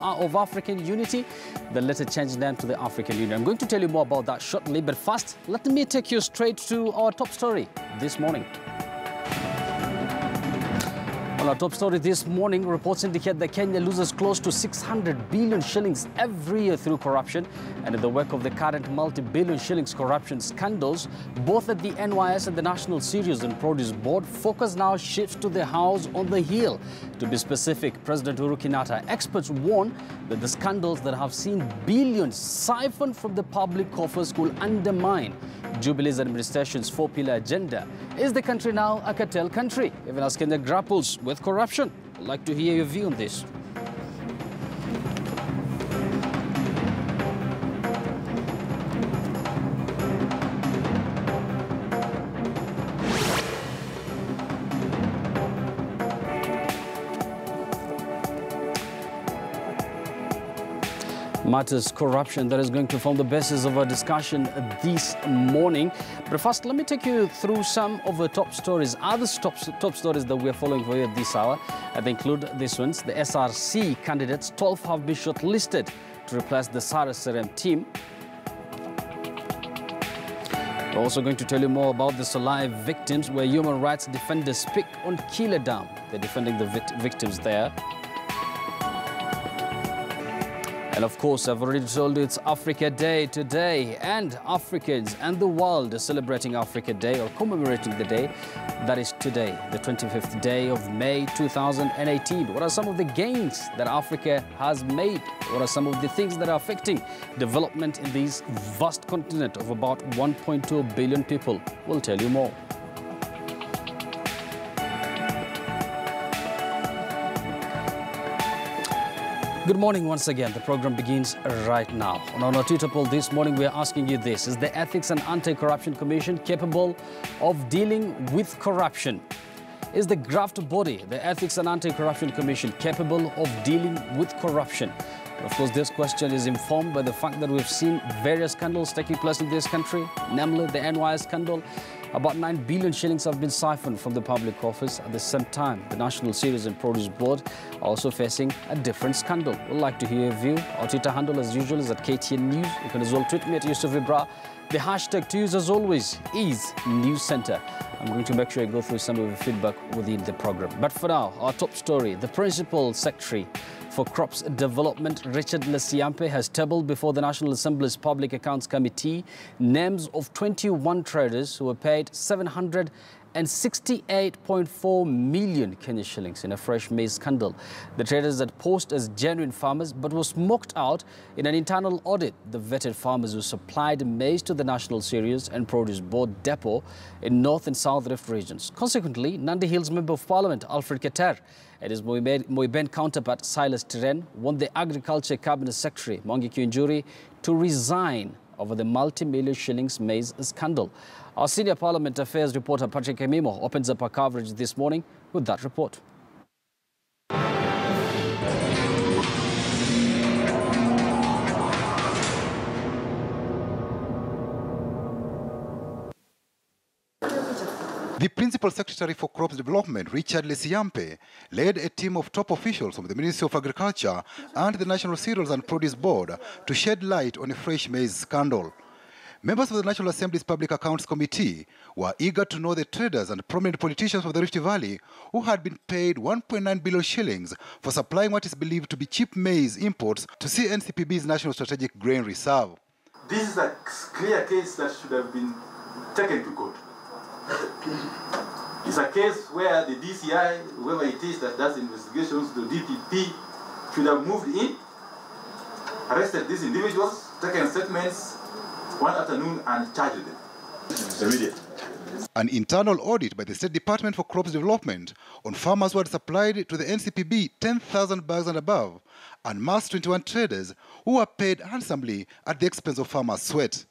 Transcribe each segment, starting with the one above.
of African unity, the later changed name to the African Union. I'm going to tell you more about that shortly, but first, let me take you straight to our top story this morning. On our top story this morning, reports indicate that Kenya loses close to 600 billion shillings every year through corruption. And in the wake of the current multi-billion shillings corruption scandals, both at the NYS and the National Cereals and Produce Board, focus now shifts to the house on the hill. To be specific, President Uhuru Kenyatta, experts warn that the scandals that have seen billions siphoned from the public coffers will undermine Jubilee's administration's four-pillar agenda. Is the country now a cartel country, even as Kenya grapples with corruption? I'd like to hear your view on this. Matters corruption that is going to form the basis of our discussion this morning. But first, let me take you through some of the top stories, other top stories that we are following for you at this hour. They include these ones. The SRC candidates, 12 have been shortlisted to replace the SRM team. We're also going to tell you more about the Solai victims, where human rights defenders speak on Kile Dam. They're defending the victims there. And of course, I've already told you it's Africa Day today, and Africans and the world are celebrating Africa Day, or commemorating the day. That is today, the 25th day of May 2018. What are some of the gains that Africa has made? What are some of the things that are affecting development in this vast continent of about 1.2 billion people? We'll tell you more. Good morning once again. The program begins right now. On our Twitter poll this morning, we are asking you this. Is the Ethics and Anti-Corruption Commission capable of dealing with corruption? Is the graft body, the Ethics and Anti-Corruption Commission, capable of dealing with corruption? Of course, this question is informed by the fact that we've seen various scandals taking place in this country, namely the NYS scandal. About 9 billion shillings have been siphoned from the public office. At the same time, the National Cereals and Produce Board are also facing a different scandal. We'd like to hear your view. Our Twitter handle, as usual, is at KTN News. You can as well tweet me at Yusuf Ibra. The hashtag to use, as always, is News Center. I'm going to make sure I go through some of the feedback within the program. But for now, our top story, the Principal Secretary for Crops Development, Richard Lesiampe, has tabled before the National Assembly's Public Accounts Committee names of 21 traders who were paid 768.4 million Kenya shillings in a fresh maize scandal. The traders had posed as genuine farmers but were smoked out in an internal audit. The vetted farmers who supplied maize to the National Cereals and Produce Board depot in North and South Rift regions. Consequently, Nandi Hills Member of Parliament Alfred Keter and his Moiben counterpart Silas Tiren want the Agriculture Cabinet Secretary Mwangi Kiunjuri to resign over the multi-million shillings maize scandal. Our senior Parliament Affairs reporter Patrick Emimo opens up our coverage this morning with that report. The Principal Secretary for Crops Development, Richard Lesiampe, led a team of top officials from the Ministry of Agriculture and the National Cereals and Produce Board to shed light on a fresh maize scandal. Members of the National Assembly's Public Accounts Committee were eager to know the traders and prominent politicians of the Rift Valley who had been paid 1.9 billion shillings for supplying what is believed to be cheap maize imports to NCPB's National Strategic Grain Reserve. This is a clear case that should have been taken to court. It's a case where the DCI, whoever it is that does investigations, the DPP, should have moved in, arrested these individuals, taken statements one afternoon and charged them immediately. An internal audit by the State Department for Crops Development on farmers who had supplied to the NCPB 10,000 bags and above, and massed 21 traders who were paid handsomely at the expense of farmers' sweat.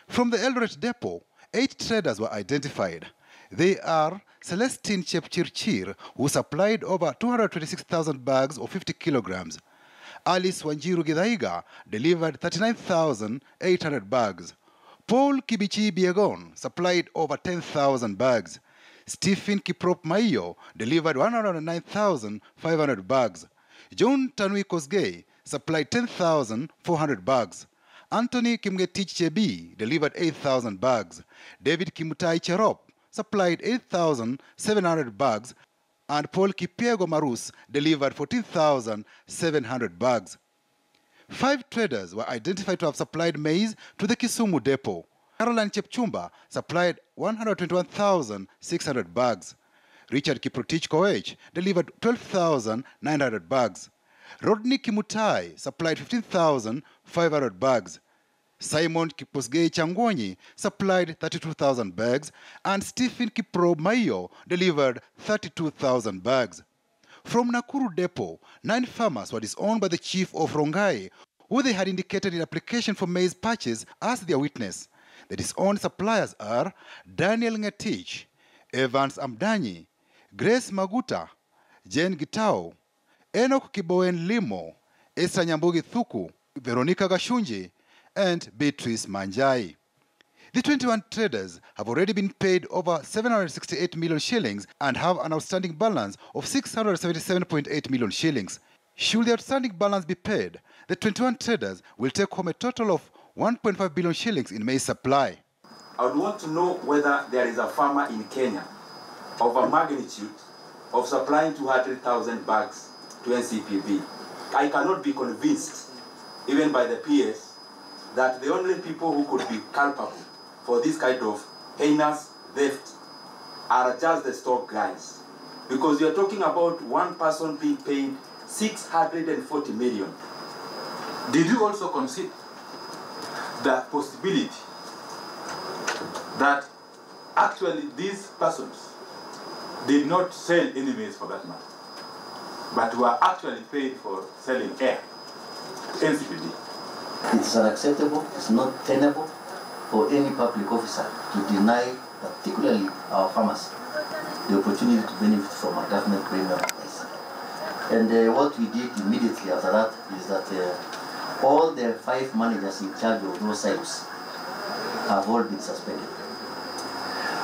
From the Eldoret depot, 8 traders were identified. They are Celestine Chepchirchir, who supplied over 226,000 bags or 50 kilograms. Alice Wanjiru Githaiga delivered 39,800 bags. Paul Kibichi Biegon supplied over 10,000 bags. Stephen Kiprop Maiyo delivered 109,500 bags. John Tanui Kosgei supplied 10,400 bags. Anthony Kimgetich Chebi delivered 8,000 bags. David Kimutai Cherop supplied 8,700 bags. And Paul Kipiego Marus delivered 14,700 bags. 5 traders were identified to have supplied maize to the Kisumu depot. Caroline Chepchumba supplied 121,600 bags. Richard Kiprotich Koech delivered 12,900 bags. Rodney Kimutai supplied 15,500 bags. Simon Kiposgei Changwonyi supplied 32,000 bags, and Stephen Kipro Mayo delivered 32,000 bags. From Nakuru Depot, 9 farmers were disowned by the chief of Rongai, who they had indicated in application for maize purchase as their witness. The disowned suppliers are Daniel Ngetich, Evans Amdanyi, Grace Maguta, Jane Gitao, Enoch Kiboen Limo, Esther Nyambugi Thuku, Veronica Gashunji, and Beatrice Manjai. The 21 traders have already been paid over 768 million shillings and have an outstanding balance of 677.8 million shillings. Should the outstanding balance be paid, the 21 traders will take home a total of 1.5 billion shillings in maize supply. I would want to know whether there is a farmer in Kenya of a magnitude of supplying 200,000 bags to NCPB. I cannot be convinced, even by the PS, that the only people who could be culpable for this kind of heinous theft are just the stock guys. Because we are talking about one person being paid 640 million. Did you also consider the possibility that actually these persons did not sell any maize for that matter, but were actually paid for selling air to NCPB? It's unacceptable, it's not tenable for any public officer to deny, particularly our farmers, the opportunity to benefit from a government grain price. And what we did immediately after that is that all the 5 managers in charge of those silos have all been suspended.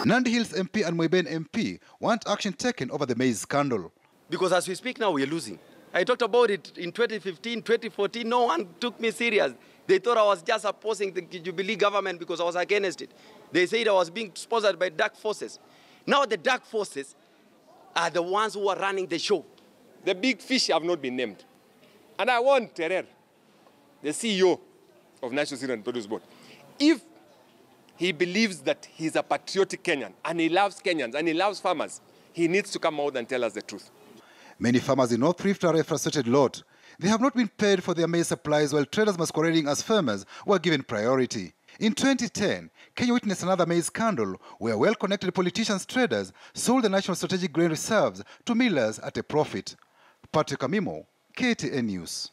Nandi Hills MP and Moiben MP want action taken over the maize scandal. Because as we speak now, we are losing. I talked about it in 2015, 2014. No one took me serious. They thought I was just opposing the Jubilee government because I was against it. They said I was being sponsored by dark forces. Now the dark forces are the ones who are running the show. The big fish have not been named. And I want Terer, the CEO of National Cereal and Produce Board, if he believes that he's a patriotic Kenyan and he loves Kenyans and he loves farmers, he needs to come out and tell us the truth. Many farmers in North Rift are a frustrated lot. They have not been paid for their maize supplies, while traders masquerading as farmers were given priority. In 2010, Kenya witnessed another maize scandal where well-connected politicians traders sold the national strategic grain reserves to millers at a profit. Patrick Amimo, KTN News.